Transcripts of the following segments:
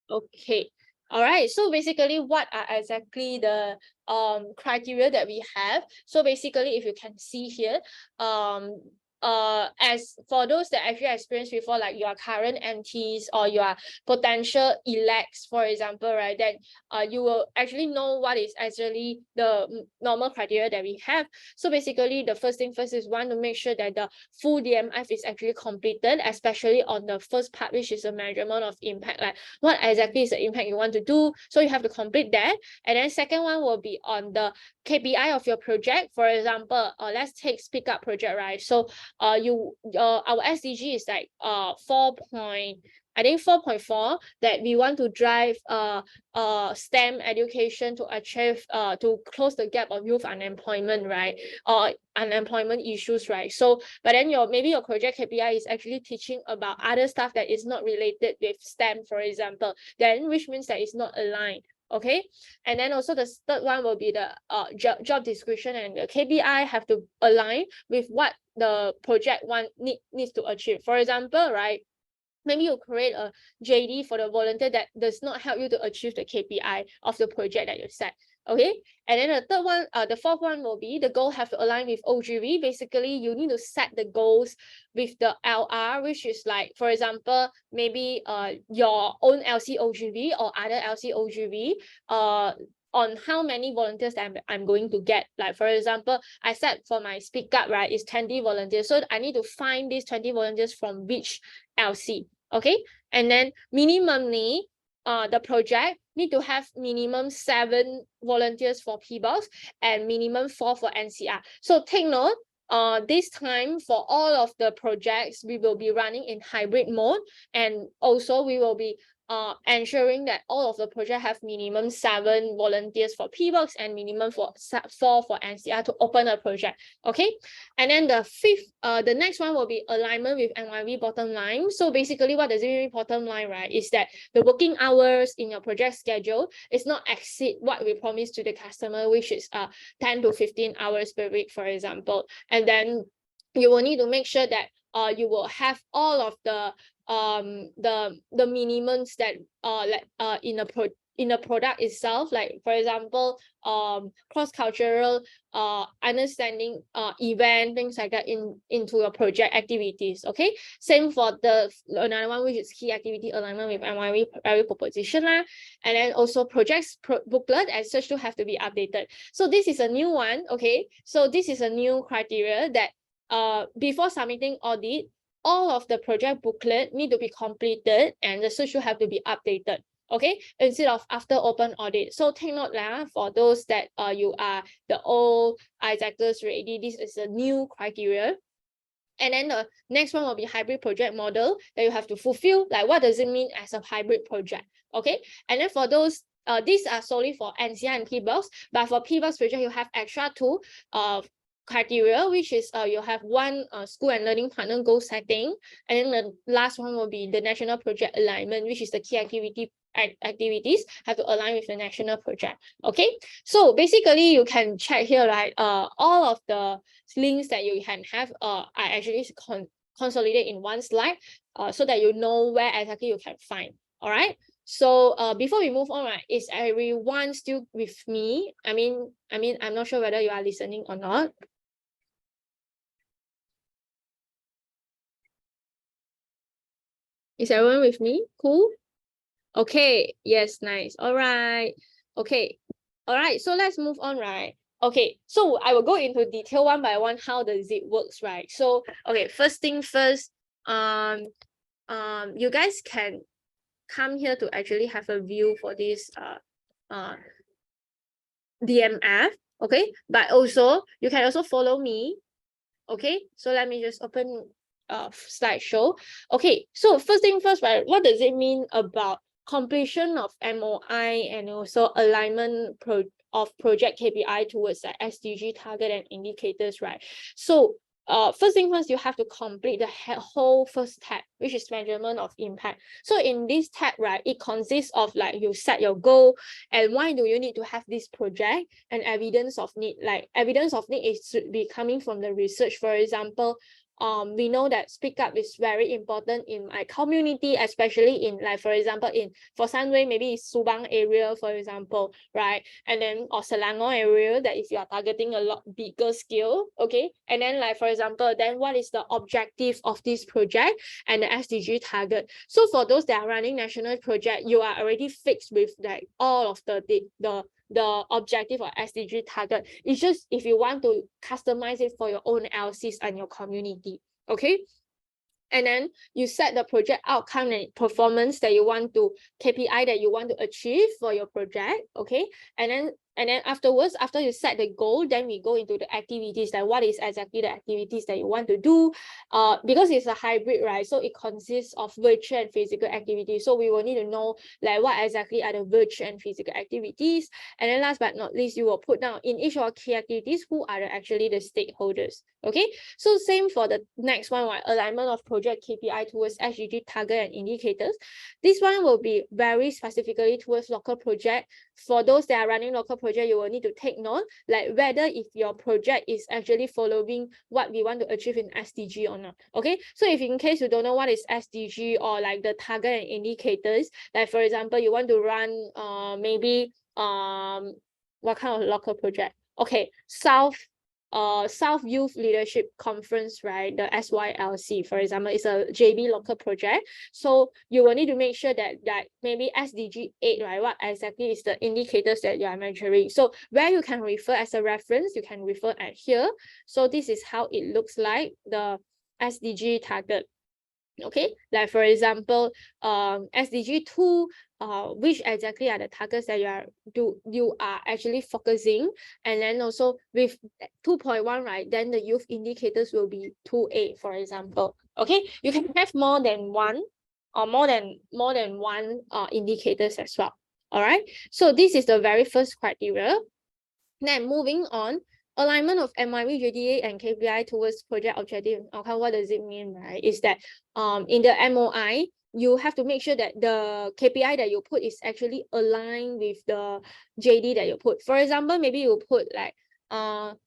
Okay. All right. So basically, what are exactly the criteria that we have? So basically, if you can see here, as for those that actually experienced before, like your current MTs or your potential elects, for example, right, then you will actually know what is actually the normal criteria that we have. So basically, the first thing first is want to make sure that the full DMF is actually completed, especially on the first part, which is the measurement of impact, like what exactly is the impact you want to do. So you have to complete that. And then second one will be on the KPI of your project. For example, let's take speak up project, right? So our SDG is like 4.4 that we want to drive STEM education to achieve to close the gap of youth unemployment, right? Or unemployment issues, right? So but then maybe your project KPI is actually teaching about other stuff that is not related with STEM, for example, then which means that it's not aligned. Okay. And then also the third one will be the job description and the KPI have to align with what the project needs to achieve. For example, right, maybe you create a JD for the volunteer that does not help you to achieve the KPI of the project that you set. Okay. And then the third one, the fourth one will be the goal have to align with OGV. Basically, you need to set the goals with the LR, which is like, for example, maybe your own LC OGV or other LC OGV on how many volunteers I'm going to get. Like, for example, I set for my speak up, right, is 20 volunteers. So I need to find these 20 volunteers from which LC. Okay. And then minimally, the project need to have minimum 7 volunteers for PBOX and minimum 4 for NCR. So take note, this time for all of the projects, we will be running in hybrid mode, and also we will be ensuring that all of the project have minimum 7 volunteers for PBOX and minimum 4 for NCR to open a project. Okay. And then the next one will be alignment with NYV bottom line. So basically, what does it mean bottom line, right? Is that the working hours in your project schedule is not exceed what we promise to the customer, which is 10 to 15 hours per week, for example. And then you will need to make sure that you will have all of the minimums that in a product itself, like for example cross-cultural understanding event, things like that into your project activities. Okay. Same for the another one, which is key activity alignment with NYV value proposition lah. And then also projects booklet and such to have to be updated. So this is a new one. Okay. So this is a new criteria that before submitting audit, all of the project booklet need to be completed and the search should have to be updated. Okay, instead of after open audit. So take note for those that you are the old executors already, this is a new criteria. And then the next one will be hybrid project model that you have to fulfill. Like, what does it mean as a hybrid project? Okay. And then for those, these are solely for NCR and PBOX, but for PBOX project, you have extra 2 criteria, which is you have 1 school and learning partner goal setting, and then the last one will be the national project alignment, which is the key activities have to align with the national project. Okay, so basically you can check here, right, all of the links that you can have are actually consolidated in one slide, so that you know where exactly you can find. All right. So before we move on, right, is everyone still with me? I mean, I'm not sure whether you are listening or not. Is everyone with me? Cool. Okay. Yes. Nice. All right. Okay. All right. So let's move on, right? Okay. So I will go into detail one by one how the zip works, right? So okay. First thing first. You guys can come here to actually have a view for this DMF. Okay. But also you can also follow me. Okay. So let me just open slideshow. Okay, so first thing first, right, what does it mean about completion of MOI and also alignment of project KPI towards the SDG target and indicators, right? So first thing first, you have to complete the whole first tab, which is measurement of impact. So in this tab, right, it consists of like you set your goal and why do you need to have this project and evidence of need. Like evidence of need is should be coming from the research. For example, we know that speak up is very important in my community, especially in, like, for example, for Sunway, maybe it's Subang area, for example, right? And then, or Selangor area, that if you are targeting a lot bigger scale, okay? And then, like, for example, then what is the objective of this project and the SDG target? So for those that are running national project, you are already fixed with like all of the objective or SDG target. It's just if you want to customize it for your own LCs and your community, okay? And then you set the project outcome and performance that you want to, KPI that you want to achieve for your project, okay? And then afterwards, after you set the goal, then we go into the activities, like what is exactly the activities that you want to do. Because it's a hybrid, right? So it consists of virtual and physical activities. So we will need to know like what exactly are the virtual and physical activities. And then last but not least, you will put down in each of our key activities, who are actually the stakeholders, okay? So same for the next one, right? Alignment of project KPI towards SDG target and indicators. This one will be very specifically towards local project. For those that are running local project, you will need to take note, like whether if your project is actually following what we want to achieve in SDG or not, okay? So if in case you don't know what is SDG or like the target and indicators, like for example, you want to run maybe what kind of local project? Okay, South Youth Leadership Conference, right? The SYLC, for example, is a JB local project. So you will need to make sure that maybe SDG 8, right? What exactly is the indicators that you are measuring? So where you can refer as a reference, you can refer at here. So this is how it looks like, the SDG target. Okay, like for example, SDG 2, which exactly are the targets that you are actually focusing, and then also with 2.1, right, then the youth indicators will be 2A, for example. Okay, you can have more than one or more than one indicators as well. All right, so this is the very first criteria. Then moving on, alignment of MYV, JDA, and KPI towards project objective and outcome. What does it mean, right? Is that in the MOI, you have to make sure that the KPI that you put is actually aligned with the JD that you put. For example, maybe you put like 20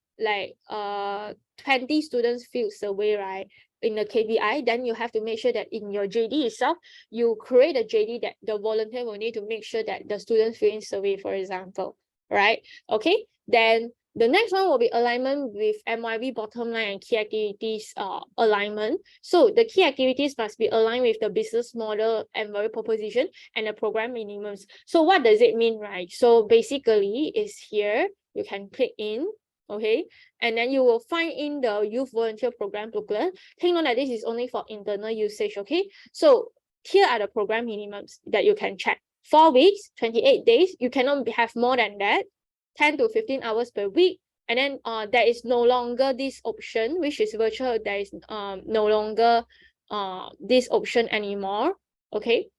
students field survey, right, in the KPI, then you have to make sure that in your JD itself, you create a JD that the volunteer will need to make sure that the students field survey, for example, right? Okay, then the next one will be alignment with MYV bottom line and key activities alignment. So the key activities must be aligned with the business model and value proposition and the program minimums. So what does it mean, right? So basically is here, you can click in, okay, and then you will find in the youth volunteer program booklet. Take note that this is only for internal usage, okay? So here are the program minimums that you can check. 4 weeks, 28 days, you cannot have more than that. 10 to 15 hours per week. And then there is no longer this option, which is virtual. There is no longer this option anymore, okay?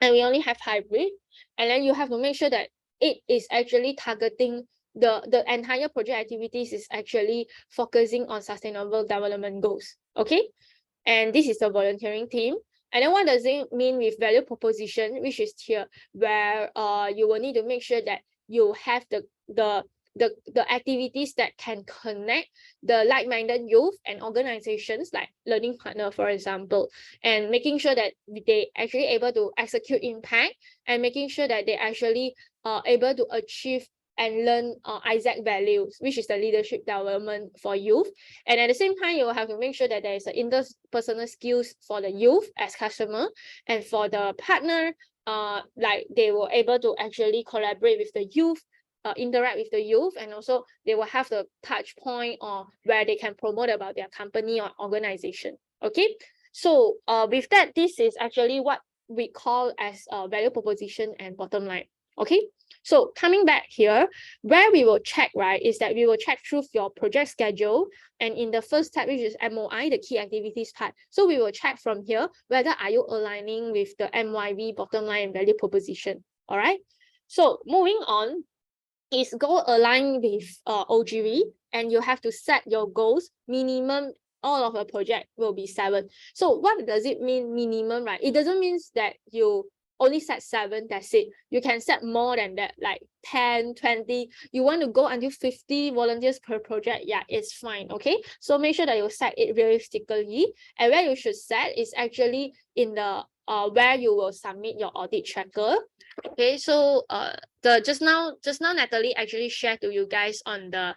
And we only have hybrid. And then you have to make sure that it is actually targeting the entire project activities is actually focusing on sustainable development goals, okay? And this is the volunteering team. And then what does it mean with value proposition, which is here, where you will need to make sure that you have the activities that can connect the like-minded youth and organizations like learning partner, for example, and making sure that they actually able to execute impact and making sure that they actually able to achieve and learn ISAC values, which is the leadership development for youth. And at the same time, you will have to make sure that there is an interpersonal skills for the youth as customer, and for the partner, like they were able to actually collaborate with the youth, interact with the youth, and also they will have the touch point or where they can promote about their company or organization. Okay, so with that, this is actually what we call as value proposition and bottom line. Okay, so coming back here, where we will check, right, is that we will check through your project schedule, and in the first tab, which is MOI, the key activities part. So we will check from here whether are you aligning with the MYV bottom line and value proposition. All right, so moving on is goal aligned with OGV, and you have to set your goals minimum. All of the project will be 7. So what does it mean minimum, right? It doesn't mean that you only set 7, that's it. You can set more than that, like 10, 20. You want to go until 50 volunteers per project, yeah, it's fine, okay? So make sure that you set it realistically. And where you should set is actually in the where you will submit your audit tracker. Okay, so just now Natalie actually shared to you guys on the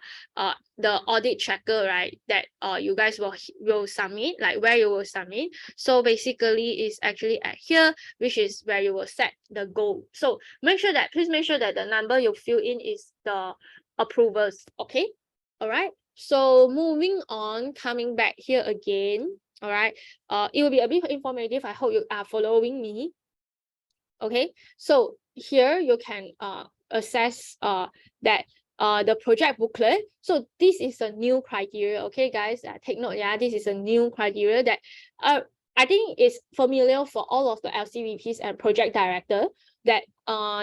audit tracker, right? That you guys will submit, like where you will submit. So basically it's actually at here, which is where you will set the goal. So please make sure that the number you fill in is the approvers. Okay, all right. So moving on, coming back here again. All right, it will be a bit informative. I hope you are following me. Okay, so here you can assess that the project booklet. So this is a new criteria. Okay, guys, take note. Yeah, this is a new criteria that I think is familiar for all of the LCVPs and project director, that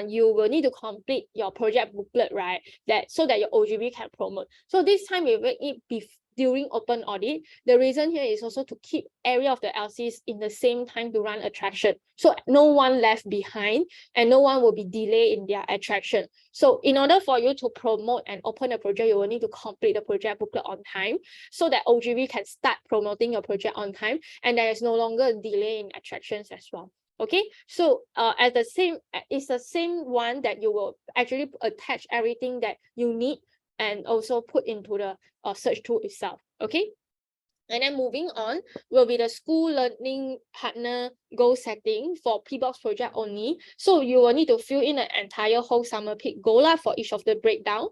you will need to complete your project booklet, right? That so that your OGV can promote. So this time we make it during open audit. The reason here is also to keep every of the LCs in the same time to run attraction. So no one left behind and no one will be delayed in their attraction. So in order for you to promote and open a project, you will need to complete the project booklet on time so that OGV can start promoting your project on time and there is no longer a delay in attractions as well. Okay, so it's the same one that you will actually attach everything that you need and also put into the search tool itself. Okay, and then moving on will be the school learning partner goal setting for PBox project only. So you will need to fill in an entire whole summer peak goal for each of the breakdown.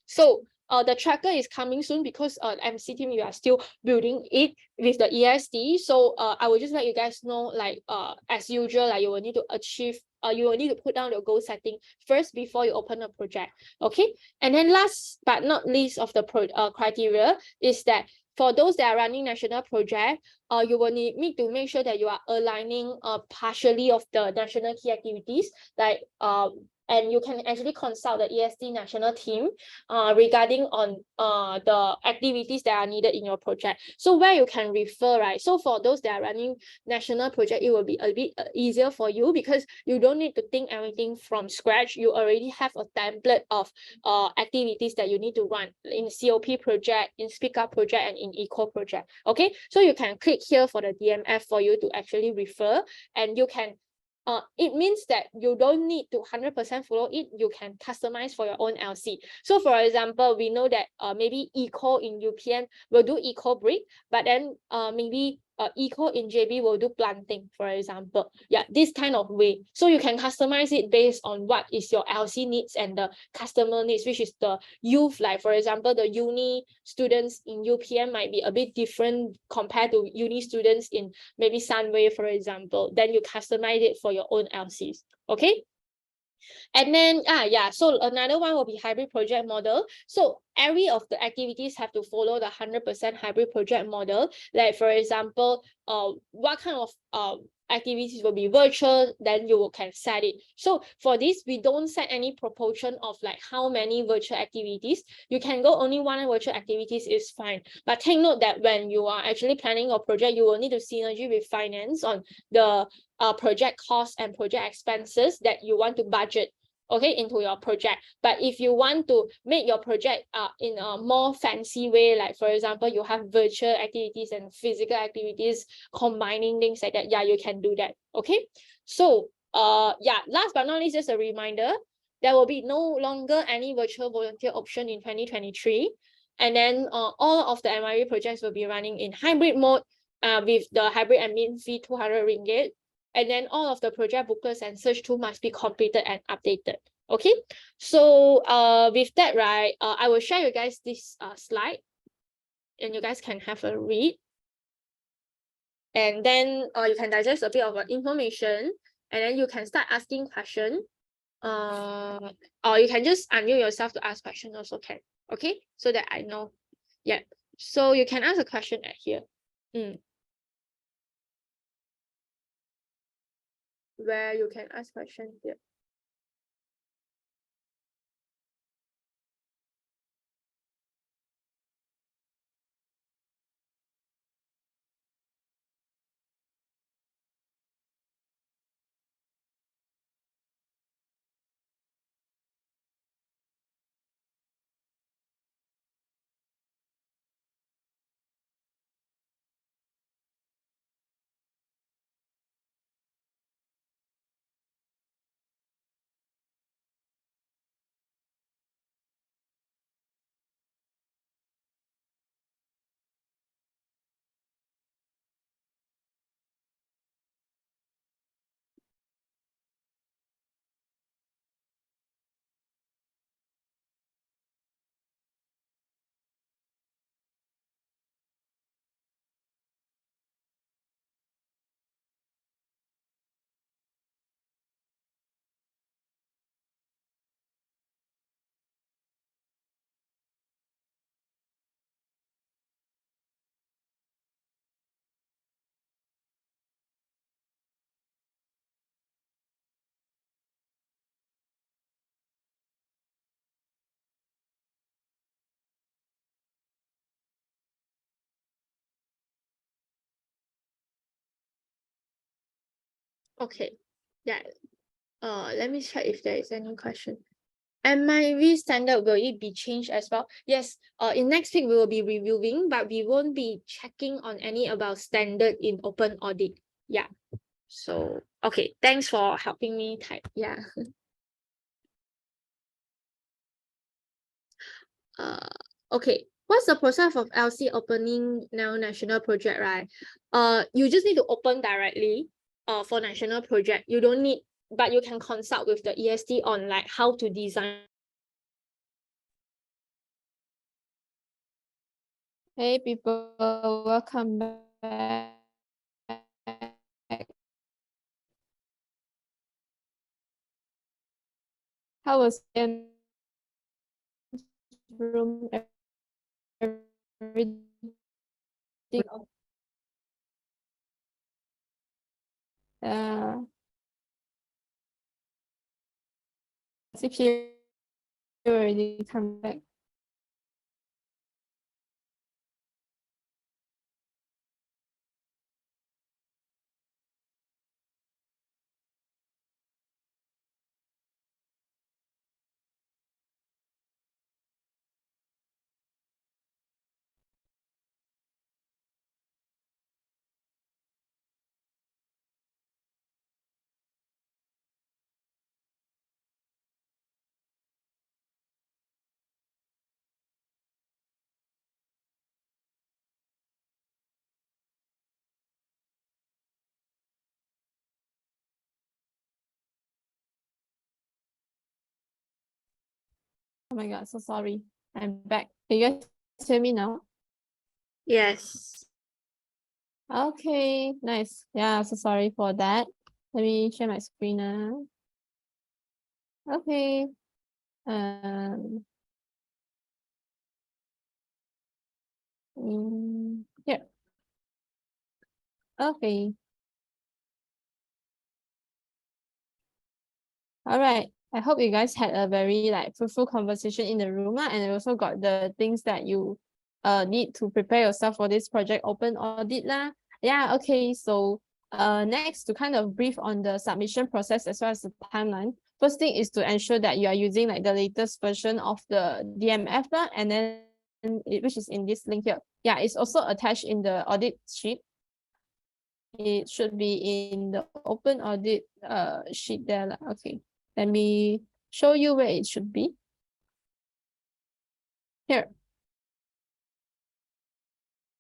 So the tracker is coming soon because MC team, you are still building it with the ESD. So I will just let you guys know, like as usual, like you will need to achieve, you will need to put down your goal setting first before you open a project. Okay, and then last but not least of the criteria is that for those that are running national project, you will need to make sure that you are aligning partially of the national key activities, like and you can actually consult the ESD national team regarding on the activities that are needed in your project. So where you can refer, right? So for those that are running national project, it will be a bit easier for you because you don't need to think everything from scratch. You already have a template of activities that you need to run in COP project, in Speak Up project, and in Eco project. Okay, so you can click here for the DMF for you to actually refer, and you can it means that you don't need to 100% follow it. You can customize for your own LC. So for example, we know that maybe Eco in UPN will do Eco brick, but then maybe Eco in JB will do planting, for example. Yeah, this kind of way. So you can customize it based on what is your LC needs and the customer needs, which is the youth. Like for example, the uni students in UPN might be a bit different compared to uni students in maybe Sunway, for example. Then you customize it for your own LCs. Okay. And then so another one will be hybrid project model. So every of the activities have to follow the 100% hybrid project model. Like for example, what kind of activities will be virtual, then you can set it. So for this, we don't set any proportion of like how many virtual activities. You can go only one virtual activities is fine. But take note that when you are actually planning your project, you will need to synergy with finance on the project costs and project expenses that you want to budget, okay, into your project. But if you want to make your project in a more fancy way, like for example, you have virtual activities and physical activities, combining things like that, yeah, you can do that. Okay, so last but not least, just a reminder, there will be no longer any virtual volunteer option in 2023. And then all of the MRE projects will be running in hybrid mode with the hybrid admin fee 200 ringgit. And then all of the project booklets and search tool must be completed and updated. Okay, so with that, right, I will share you guys this slide and you guys can have a read. And then you can digest a bit of information and then you can start asking questions. Or you can just unmute yourself to ask questions also can. Okay, so that I know. Yeah, so you can ask a question at here. Where you can ask questions here. Okay. Yeah. Let me check if there is any question. And my standard, will it be changed as well? Yes. In next week we will be reviewing, but we won't be checking on any about standard in open audit. Yeah. So okay, thanks for helping me type. Yeah. Okay. What's the process of LC opening now national project, right? You just need to open directly for national project. You don't need, but you can consult with the EST on like how to design. Hey people, welcome back. How was in room? Everything if you already come back. Oh my god, so sorry. I'm back. Can you guys hear me now? Yes. Okay, nice. Yeah, so sorry for that. Let me share my screen now. Okay. Here. Okay. All right. I hope you guys had a very like fruitful conversation in the room, and also got the things that you need to prepare yourself for this project open audit lah. Yeah, okay. So next, to kind of brief on the submission process as well as the timeline. First thing is to ensure that you are using like the latest version of the DMF lah, and then which is in this link here. Yeah, it's also attached in the audit sheet. It should be in the open audit sheet there lah. Okay. Let me show you where it should be. Here.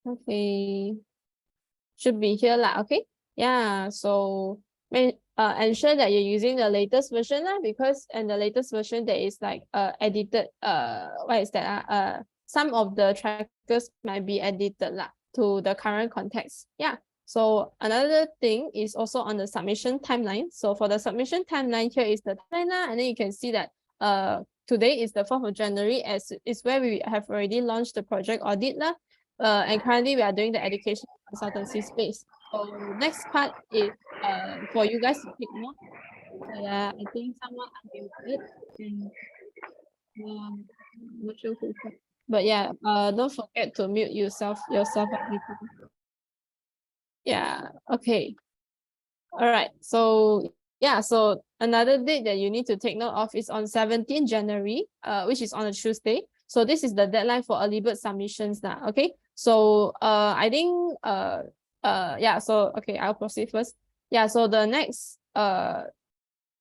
Okay. Should be here lah. Okay. Yeah. So ensure that you're using the latest version lah, because in the latest version there is like edited what is that some of the trackers might be edited lah to the current context. Yeah. So another thing is also on the submission timeline. So for the submission timeline, here is the timeline, and then you can see that today is the 4th of January, as is where we have already launched the project audit lah. And currently we are doing the education consultancy space. So next part is for you guys to take note. I think someone unmuted and not sure who. But yeah, don't forget to mute yourself Yeah, okay. All right. So yeah, so another date that you need to take note of is on 17th January, which is on a Tuesday. So this is the deadline for early bird submissions now. Okay. So I think yeah, so okay, I'll proceed first. Yeah, so the next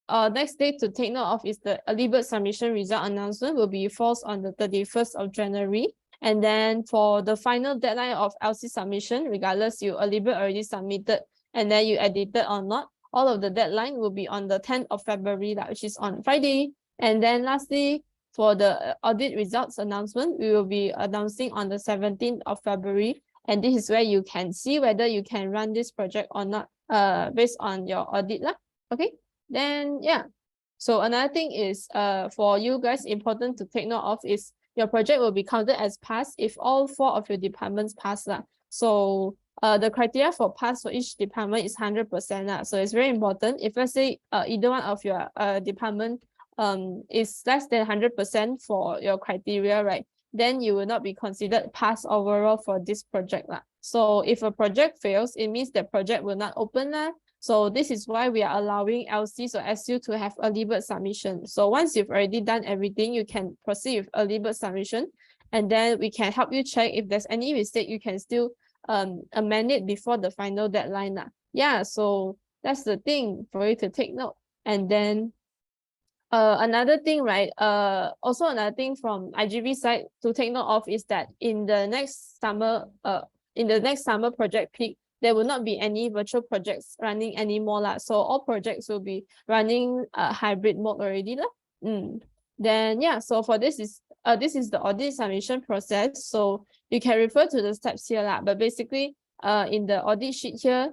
next date to take note of is the early bird submission result announcement will be falls on the 31st of January. And then for the final deadline of LC submission, regardless you early bird already submitted and then you edited or not, all of the deadline will be on the 10th of February, which is on Friday. And then lastly, for the audit results announcement, we will be announcing on the 17th of February. And this is where you can see whether you can run this project or not, based on your audit lah. Okay. Then yeah. So another thing is for you guys important to take note of is your project will be counted as pass if all 4 of your departments pass lah. So the criteria for pass for each department is 100% lah. So it's very important. If let's say either one of your department is less than 100% for your criteria, right, then you will not be considered pass overall for this project lah. So if a project fails, it means the project will not open lah. So this is why we are allowing LCs or SU to have early bird submission. So once you've already done everything, you can proceed with early bird submission, and then we can help you check if there's any mistake. You can still amend it before the final deadline. Yeah, so that's the thing for you to take note. And then another thing, right? Also another thing from IGV side to take note of is that in the next summer project peak, there will not be any virtual projects running anymore lah. So all projects will be running hybrid mode already lah. Then yeah, so for this is the audit submission process. So you can refer to the steps here lah. But basically, in the audit sheet here,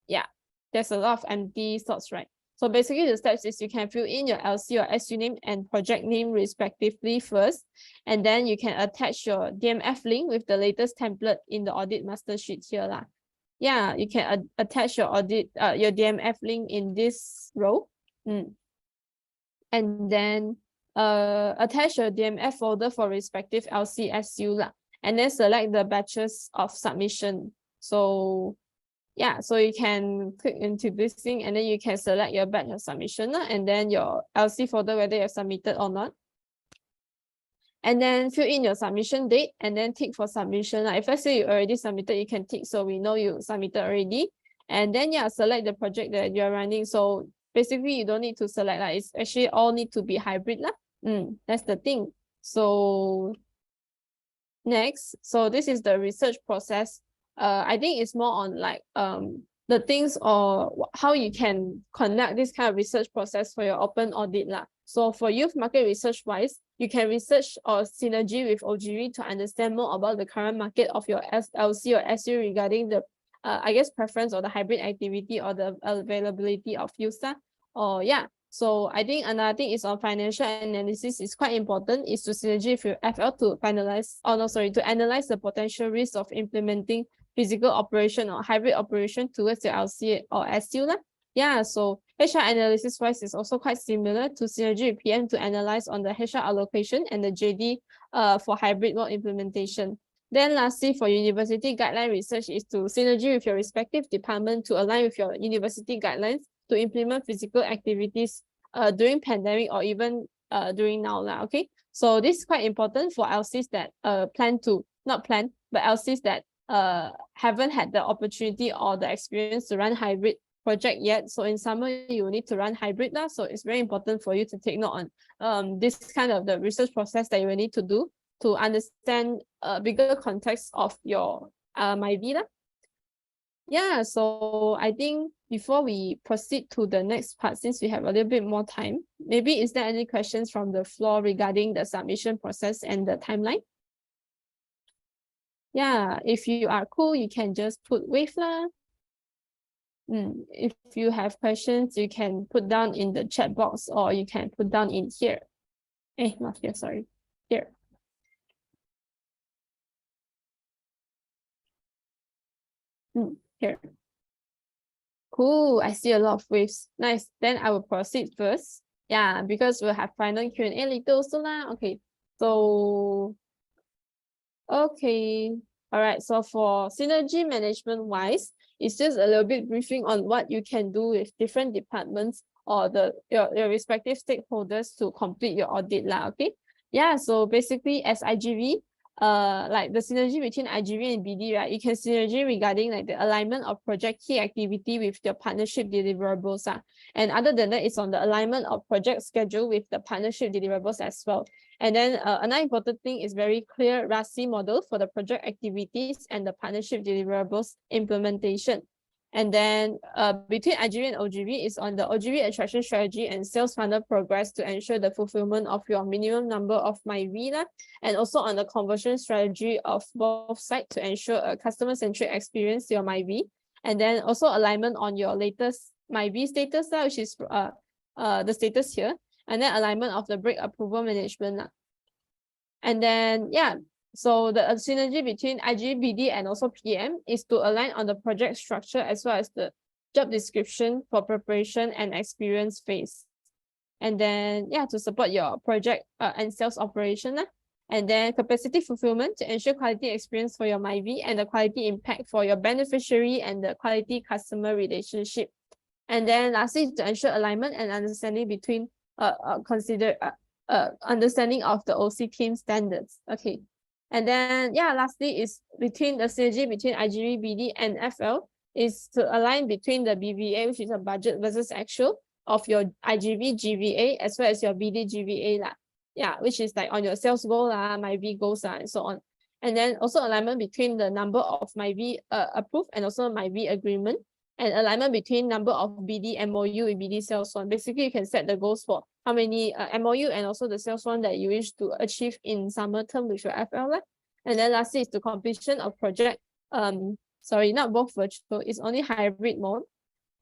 yeah, there's a lot of empty slots, right? So basically the steps is you can fill in your LC or SU name and project name respectively first, and then you can attach your DMF link with the latest template in the audit master sheet here lah. Yeah, you can attach your your DMF link in this row. And then attach your DMF folder for respective LC SU lah, and then select the batches of submission. So yeah, so you can click into this thing and then you can select your batch of submission and then your LC folder, whether you have submitted or not. And then fill in your submission date and then tick for submission. If let's say you already submitted, you can tick so we know you submitted already. And then yeah, select the project that you're running. So basically you don't need to select, it's actually all need to be hybrid lah. That's the thing. So next, so this is the research process. I think it's more on the things or how you can conduct this kind of research process for your open audit lah. So for youth market research wise, you can research or synergy with OGV to understand more about the current market of your LC or SU regarding the I guess preference or the hybrid activity or the availability of user. Or yeah. So I think another thing is on financial analysis is quite important, is to synergy with your FL to analyze the potential risks of implementing physical operation or hybrid operation towards your LC or SU lah. Yeah, so HR analysis wise is also quite similar to synergy with PM to analyze on the HR allocation and the JD for hybrid mode implementation. Then lastly, for university guideline research is to synergy with your respective department to align with your university guidelines to implement physical activities during pandemic or even during now lah. Okay, so this is quite important for LCs that LCs that haven't had the opportunity or the experience to run hybrid project yet. So in summer you will need to run hybrid lah. So it's very important for you to take note on this kind of the research process that you will need to do to understand a bigger context of your MyV lah. Yeah, so I think before we proceed to the next part, since we have a little bit more time, maybe is there any questions from the floor regarding the submission process and the timeline? Yeah, if you are cool, you can just put wave lah. If you have questions, you can put down in the chat box or you can put down in here. Not here, sorry. Here. Here. Cool, I see a lot of waves. Nice. Then I will proceed first. Yeah, because we'll have final Q&A later also lah. Okay. So okay. All right. So for synergy management wise, it's just a little bit briefing on what you can do with different departments or your respective stakeholders to complete your audit lah. Okay. Yeah. So basically, as IGV, like the synergy between IGV and BD, right? You can synergy regarding like the alignment of project key activity with your partnership deliverables. And other than that, it's on the alignment of project schedule with the partnership deliverables as well. And then another important thing is very clear RASI model for the project activities and the partnership deliverables implementation. And then between IGV and OGV is on the OGV attraction strategy and sales funnel progress to ensure the fulfillment of your minimum number of MyV, and also on the conversion strategy of both sides to ensure a customer-centric experience to your MyV. And then also alignment on your latest MyV status, which is the status here. And then alignment of the break approval management. And then, yeah, so the synergy between IGBD and also PM is to align on the project structure as well as the job description for preparation and experience phase. And then, yeah, to support your project and sales operation. And then capacity fulfillment to ensure quality experience for your MyV and the quality impact for your beneficiary and the quality customer relationship. And then lastly, to ensure alignment and understanding between understanding of the OC team standards. Okay. And then yeah, lastly is between the synergy between IGV, BD, and FL is to align between the BVA, which is a budget versus actual of your IGV, GVA, as well as your BD, GVA lah. Yeah, which is like on your sales goal lah, my V goals lah, and so on. And then also alignment between the number of my V approved and also my V agreement, and alignment between number of BD MOU and BD sales one. Basically, you can set the goals for how many MOU and also the sales one that you wish to achieve in summer term with your FL. And then lastly is the completion of project. Sorry, not both virtual, it's only hybrid mode.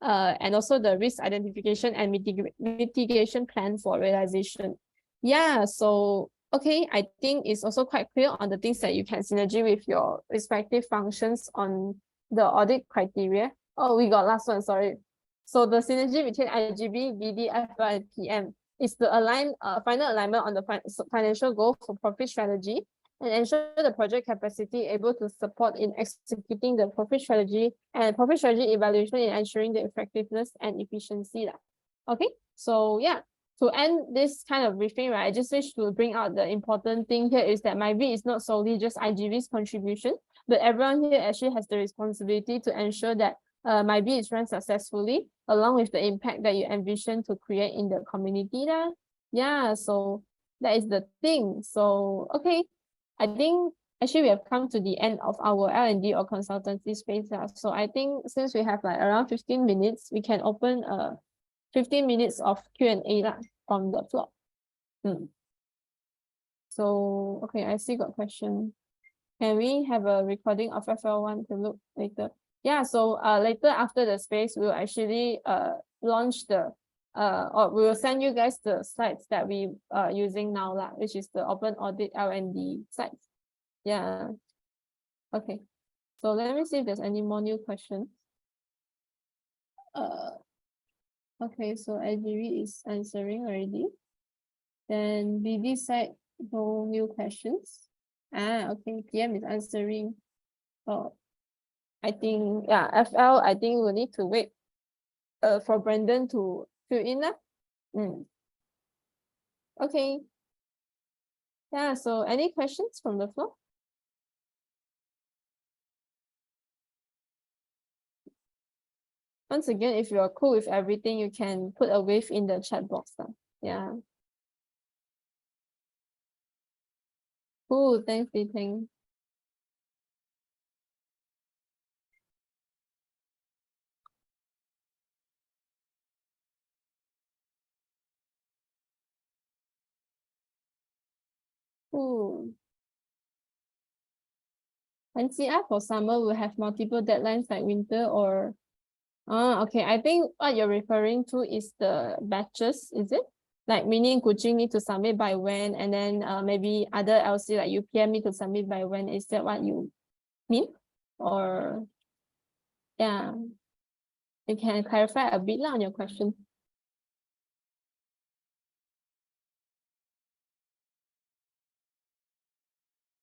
And also the risk identification and mitigation plan for realization. Yeah, so okay, I think it's also quite clear on the things that you can synergy with your respective functions on the audit criteria. Oh, we got last one, sorry. So the synergy between IGB, BD, FL, and PM is to align final alignment on the financial goal for profit strategy and ensure the project capacity able to support in executing the profit strategy and profit strategy evaluation in ensuring the effectiveness and efficiency. Okay, so yeah, to end this kind of briefing, right, I just wish to bring out the important thing here is that MyV is not solely just IGV's contribution, but everyone here actually has the responsibility to ensure that MyV is run successfully, along with the impact that you envision to create in the community. Yeah, so that is the thing. So, okay, I think actually we have come to the end of our L&D or consultancy space. So I think since we have like around 15 minutes, we can open 15 minutes of Q&A from the floor. So, okay, I see got question. Can we have a recording of FL1 to look later? Yeah, so later after the space, we'll actually launch the or we will send you guys the slides that we are using now, which is the Open Audit L&D slides. Yeah. Okay. So let me see if there's any more new questions. Okay, so IGV is answering already. Then BD side, no new questions. Okay, PM is answering. Oh, I think, yeah, FL, I think we'll need to wait for Brandon to fill in. Okay. Yeah, so any questions from the floor? Once again, if you're cool with everything, you can put a wave in the chat box. Yeah. Cool, thanks, Li-Ting. Cool. NCR for summer will have multiple deadlines like winter or okay. I think what you're referring to is the batches, is it? Like meaning Kuching need to submit by when, and then maybe other LC like UPM need to submit by when. Is that what you mean? Or yeah, you can clarify a bit on your question.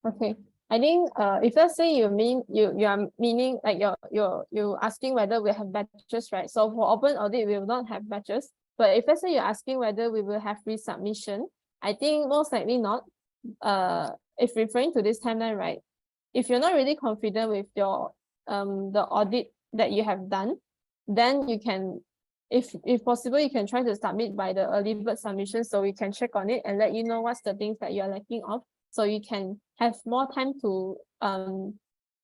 Okay. I think if let's say you are meaning like you're asking whether we have batches, right? So for open audit, we will not have batches. But if let's say you're asking whether we will have resubmission, I think most likely not. If referring to this timeline, right? If you're not really confident with your the audit that you have done, then you can, if possible, you can try to submit by the early bird submission so we can check on it and let you know what's the things that you're lacking of. So you can have more time to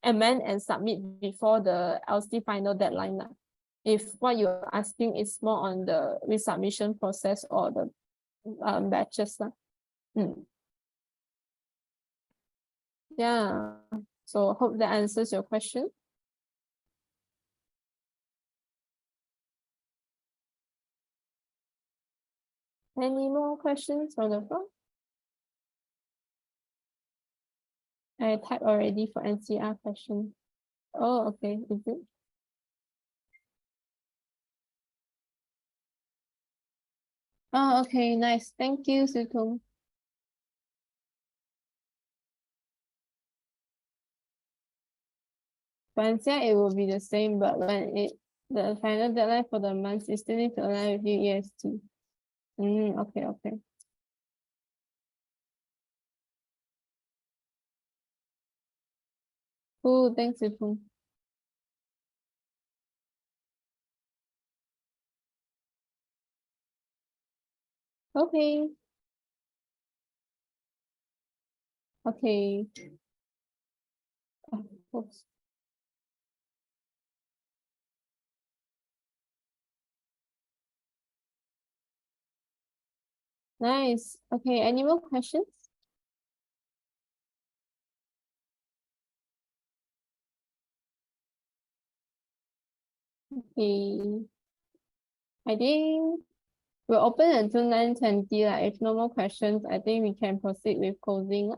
amend and submit before the LC final deadline. If what you're asking is more on the resubmission process or the batches. Yeah, so hope that answers your question. Any more questions from the floor? I typed already for NCR question. Oh, okay, is it? Oh, okay, nice. Thank you, Situng. For NCR, it will be the same, but when it The final deadline for the month is still need to align with UEST. Okay, okay. Cool, thanks, Yifun. Okay. Okay. Oops. Nice. Okay, any more questions? Okay. I think we're open until 9:20. If no more questions, I think we can proceed with closing.